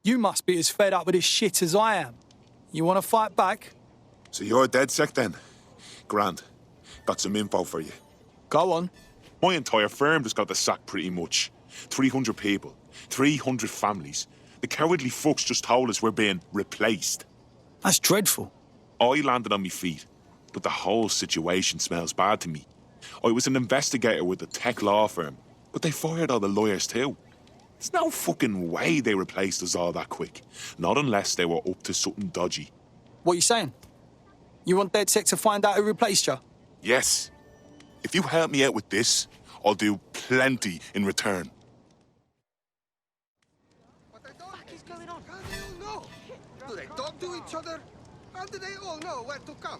You must be as fed up with this shit as I am. You want to fight back? So you're DedSec then? Grand. Got some info for you. Go on. My entire firm just got the sack pretty much. 300 people, 300 families. The cowardly fucks just told us we're being replaced. That's dreadful. I landed on my feet, but the whole situation smells bad to me. I was an investigator with a tech law firm, but they fired all the lawyers too. There's no fucking way they replaced us all that quick. Not unless they were up to something dodgy. What are you saying? You want DedSec to find out who replaced you? Yes. If you help me out with this, I'll do plenty in return. What the fuck is going on? How do they all know? Do they talk to each other? How do they all know where to come?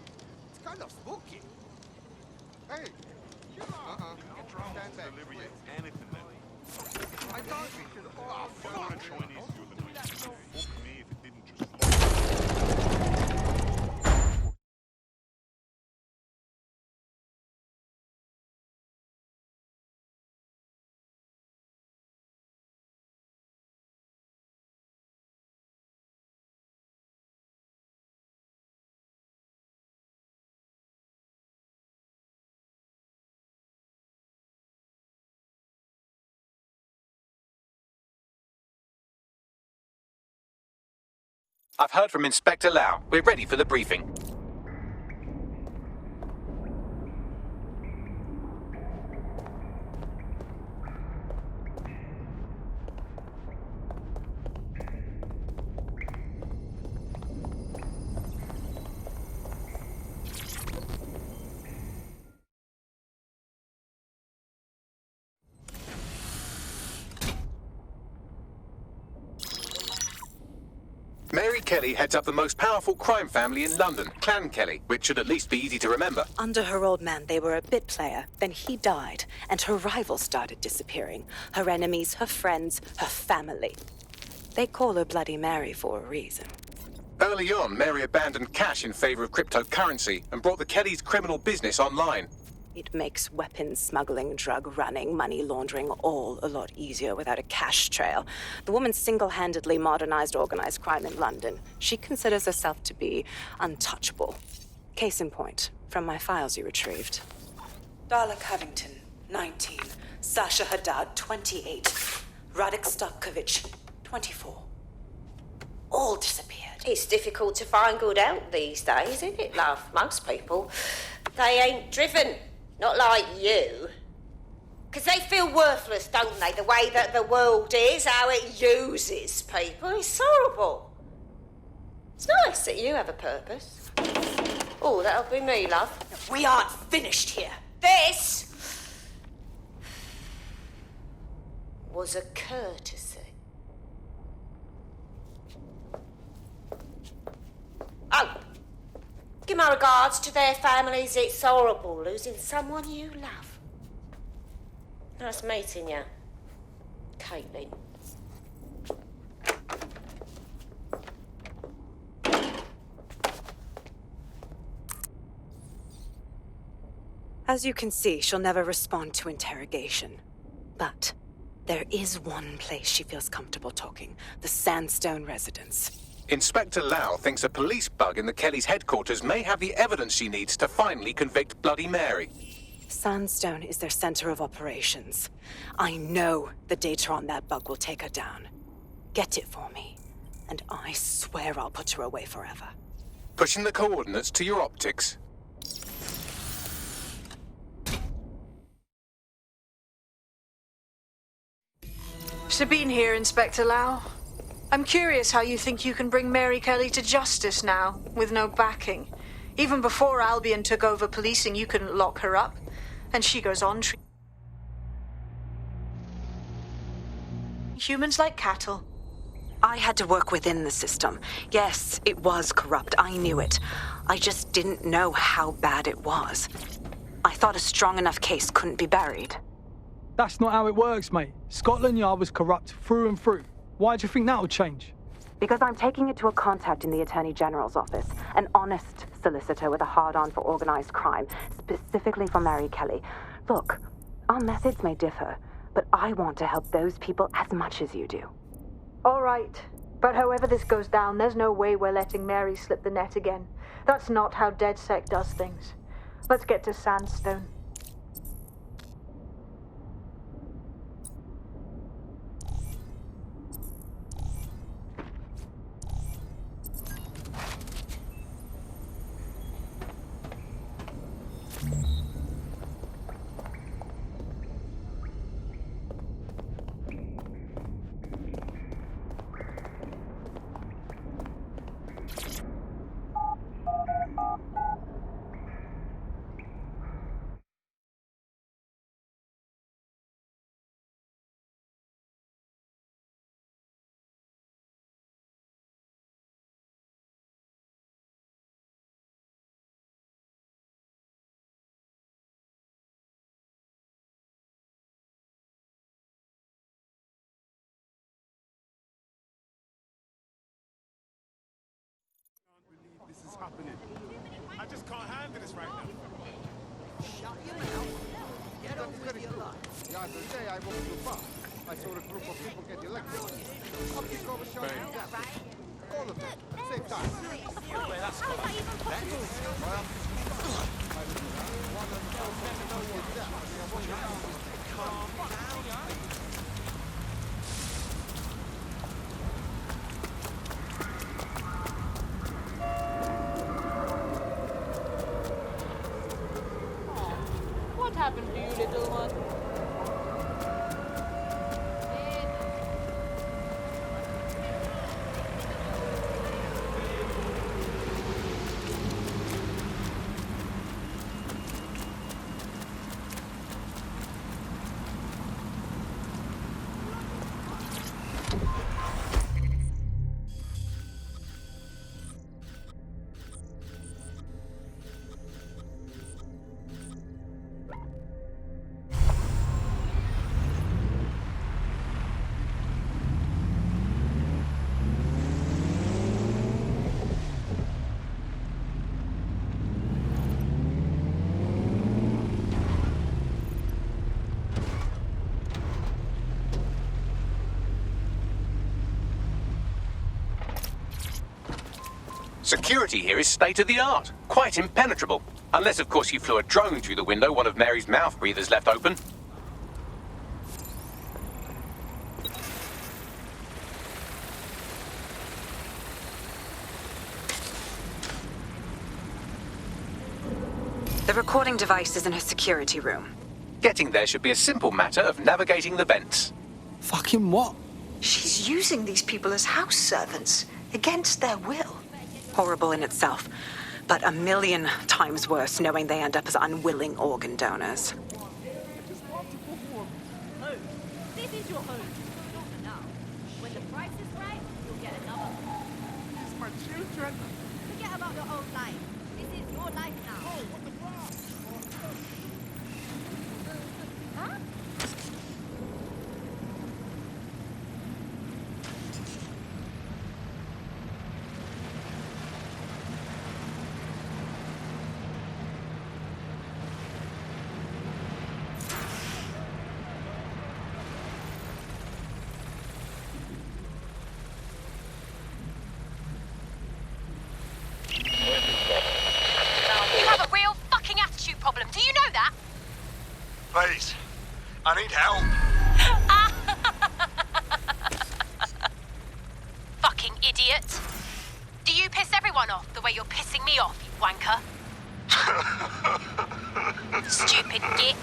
It's kind of spooky. Hey. Stand back. I thought we should... Oh, fuck! I've heard from Inspector Lau. We're ready for the briefing. Mary Kelley heads up the most powerful crime family in London, Clan Kelley, which should at least be easy to remember. Under her old man, they were a bit player. Then he died, and her rivals started disappearing. Her enemies, her friends, her family. They call her Bloody Mary for a reason. Early on, Mary abandoned cash in favor of cryptocurrency and brought the Kelleys' criminal business online. It makes weapons smuggling, drug running, money laundering all a lot easier without a cash trail. The woman single-handedly modernized organized crime in London. She considers herself to be untouchable. Case in point, from my files you retrieved. Darla Covington, 19. Sasha Haddad, 28. Radek Starkovich, 24. All disappeared. It's difficult to find good help these days, isn't it, love? Most people, they ain't driven. Not like you. 'Cause they feel worthless, don't they? The way that the world is, how it uses people. It's horrible. It's nice that you have a purpose. Oh, that'll be me, love. We aren't finished here. This was a courtesy. Oh. Give my regards to their families. It's horrible losing someone you love. Nice meeting you, Caitlin. As you can see, she'll never respond to interrogation. But there is one place she feels comfortable talking, the Sandstone residence. Inspector Lau thinks a police bug in the Kelleys' headquarters may have the evidence she needs to finally convict Bloody Mary. Sandstone is their center of operations. I know the data on that bug will take her down. Get it for me, and I swear I'll put her away forever. Pushing the coordinates to your optics. Sabine here, Inspector Lau. I'm curious how you think you can bring Mary Kelley to justice now, with no backing. Even before Albion took over policing, you couldn't lock her up. And she goes on treating humans like cattle. I had to work within the system. Yes, it was corrupt. I knew it. I just didn't know how bad it was. I thought a strong enough case couldn't be buried. That's not how it works, mate. Scotland Yard was corrupt through and through. Why do you think that'll change? Because I'm taking it to a contact in the Attorney General's office, an honest solicitor with a hard-on for organized crime, specifically for Mary Kelley. Look, our methods may differ, but I want to help those people as much as you do. All right. But however this goes down, there's no way we're letting Mary slip the net again. That's not how DedSec does things. Let's get to Sandstone. This is happening. I just can't handle this right now. Shut your mouth. Get on with your life. The other day I walked through pub. I saw a group of people get electrocuted. I'll kick over showing you that. All of them. Same time. How is that even possible? Well, I was one of those who did that. Calm down. What happened to you, little one? Security here is state-of-the-art, quite impenetrable. Unless, of course, you flew a drone through the window one of Mary's mouth breathers left open. The recording device is in her security room. Getting there should be a simple matter of navigating the vents. Fucking what? She's using these people as house servants, against their will. Horrible in itself, but a million times worse knowing they end up as unwilling organ donors. This is your home. Not now. When the price is right, you'll get another. It's my children. Forget about your own life. This is your life now. Oh, what the fuck? Huh? You have a real fucking attitude problem. Do you know that? Please, I need help. Fucking idiot. Do you piss everyone off the way you're pissing me off, you wanker? Stupid git.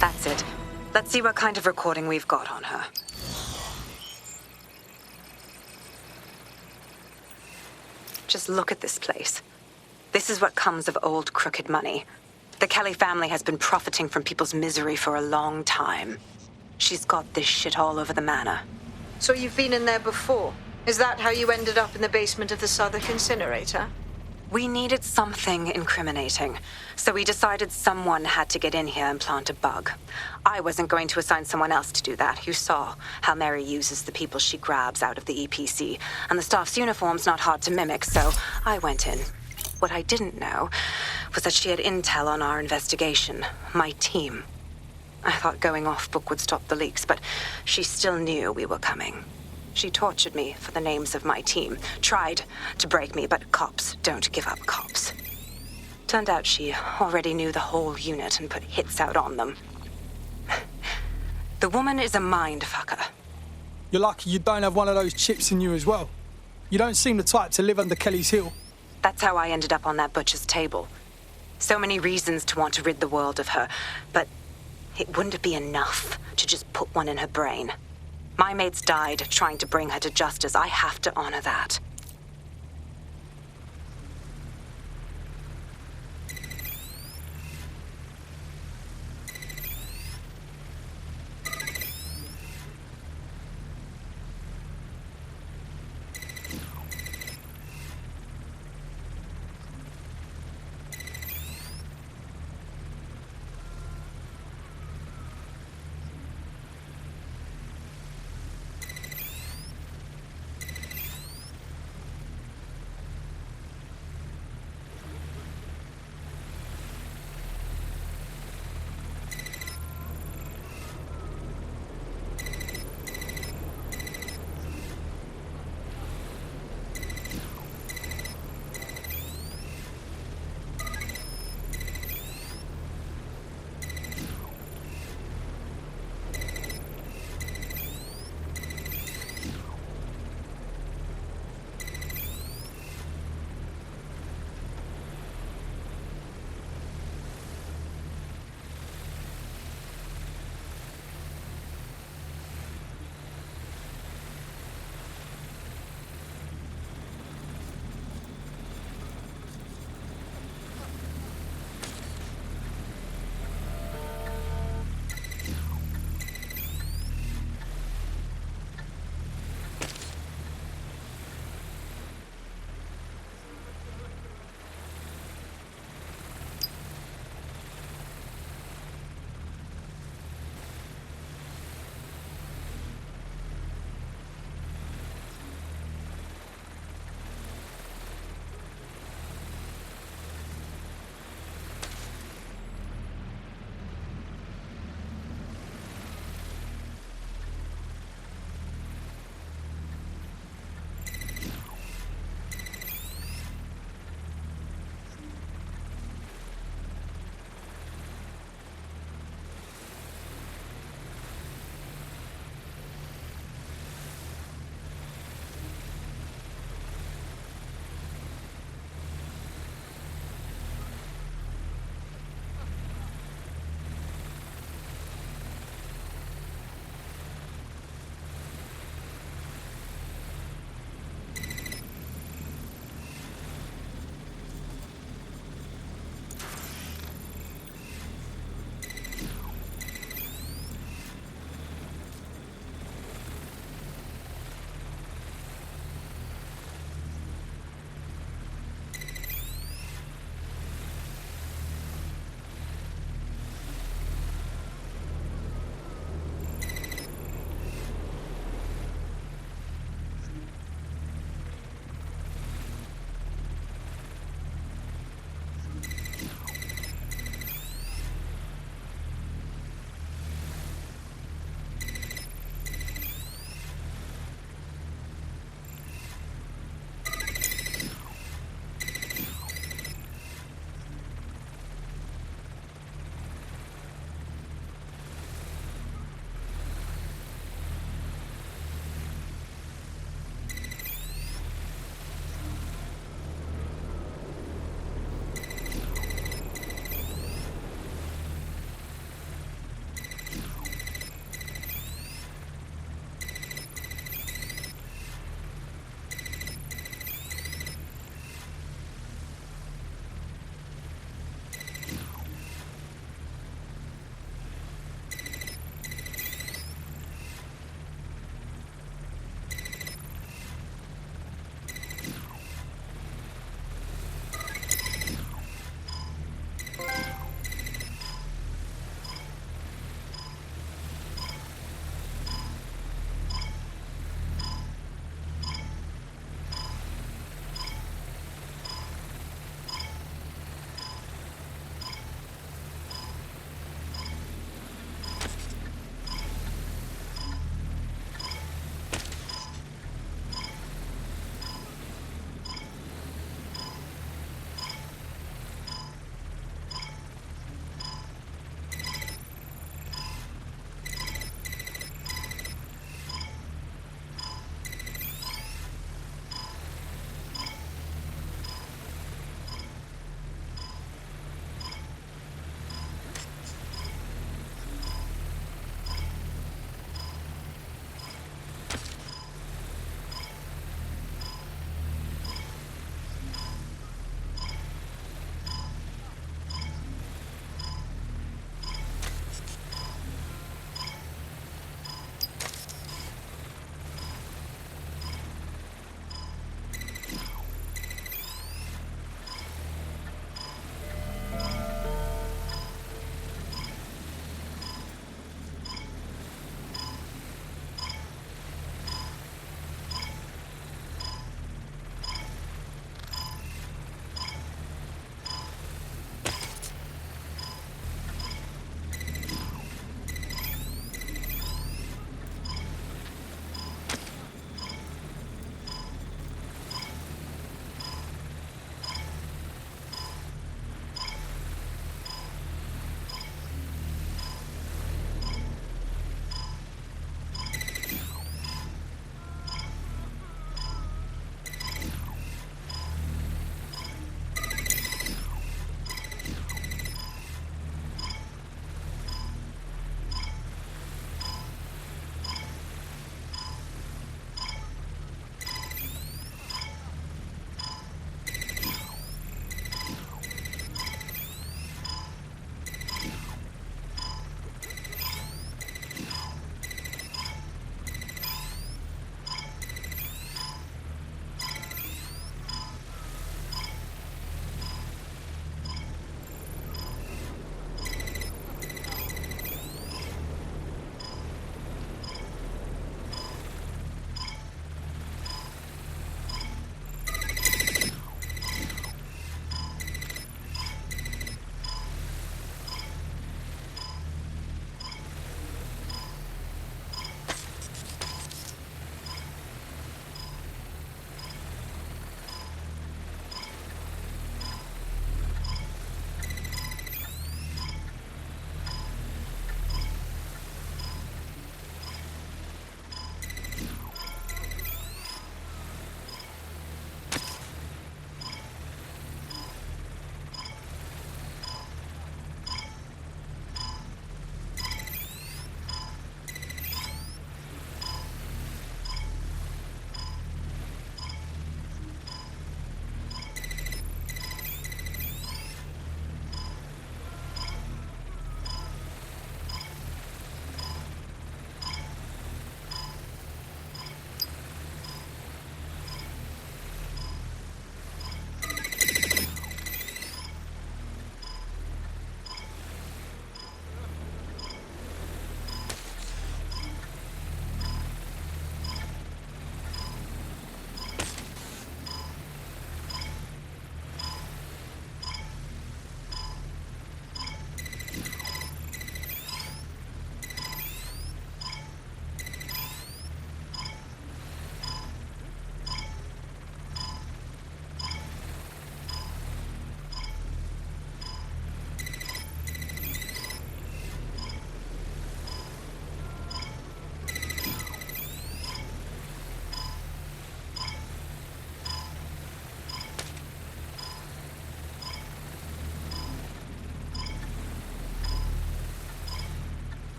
That's it. Let's see what kind of recording we've got on her. Just look at this place. This is what comes of old crooked money. The Kelley family has been profiting from people's misery for a long time. She's got this shit all over the manor. So you've been in there before? Is that how you ended up in the basement of the Southwark incinerator? We needed something incriminating, so we decided someone had to get in here and plant a bug. I wasn't going to assign someone else to do that. You saw how Mary uses the people she grabs out of the EPC, and the staff's uniform's not hard to mimic, so I went in. What I didn't know was that she had intel on our investigation, my team. I thought going off book would stop the leaks, but she still knew we were coming. She tortured me for the names of my team, tried to break me, but cops don't give up cops. Turned out she already knew the whole unit and put hits out on them. The woman is a mind fucker. You're lucky you don't have one of those chips in you as well. You don't seem the type to live under Kelley's heel. That's how I ended up on that butcher's table. So many reasons to want to rid the world of her, but it wouldn't be enough to just put one in her brain. My mates died trying to bring her to justice. I have to honor that.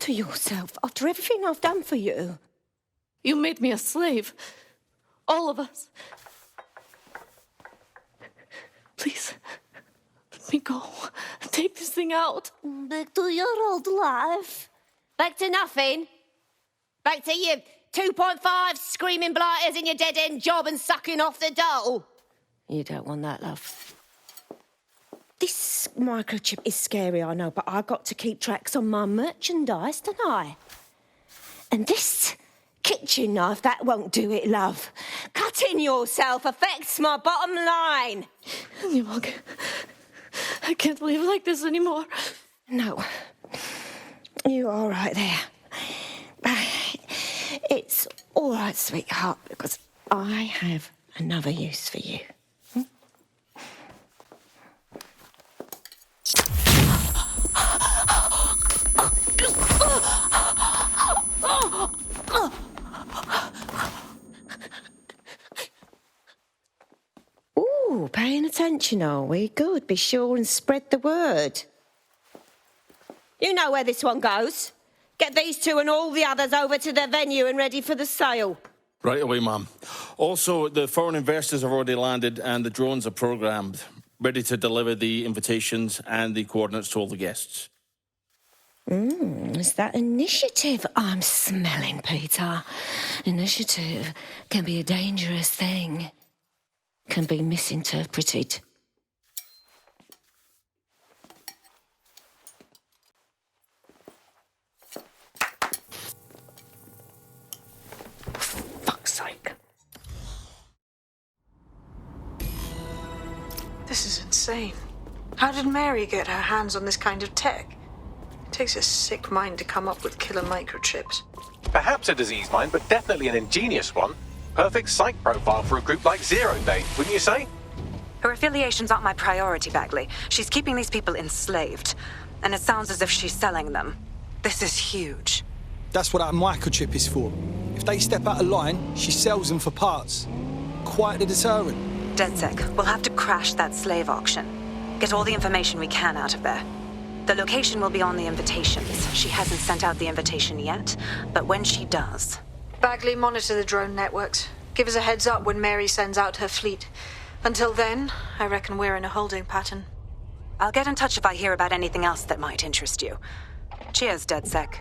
to yourself after everything I've done for you? You made me a slave. All of us. Please, let me go. Take this thing out. Back to your old life. Back to nothing. Back to you 2.5 screaming blighters in your dead-end job and sucking off the dole. You don't want that, love. This microchip is scary, I know, but I got to keep tracks on my merchandise, don't I? And this kitchen knife, that won't do it, love. Cutting yourself affects my bottom line. I can't live like this anymore. No. You're all right there. It's all right, sweetheart, because I have another use for you. Ooh, paying attention, are we? Good. Be sure and spread the word. You know where this one goes. Get these two and all the others over to their venue and ready for the sale. Right away, Mum. Also, the foreign investors have already landed and the drones are programmed, ready to deliver the invitations and the coordinates to all the guests. Is that initiative I'm smelling, Peter? Initiative can be a dangerous thing. Can be misinterpreted. Fuck's sake. This is insane. How did Mary get her hands on this kind of tech? It takes a sick mind to come up with killer microchips. Perhaps a disease mind, but definitely an ingenious one. Perfect psych profile for a group like Zero Day, wouldn't you say? Her affiliations aren't my priority, Bagley. She's keeping these people enslaved. And it sounds as if she's selling them. This is huge. That's what that microchip is for. If they step out of line, she sells them for parts. Quite a deterrent. DedSec, we'll have to crash that slave auction. Get all the information we can out of there. The location will be on the invitations. She hasn't sent out the invitation yet, but when she does... Bagley, monitor the drone networks. Give us a heads up when Mary sends out her fleet. Until then, I reckon we're in a holding pattern. I'll get in touch if I hear about anything else that might interest you. Cheers, DedSec.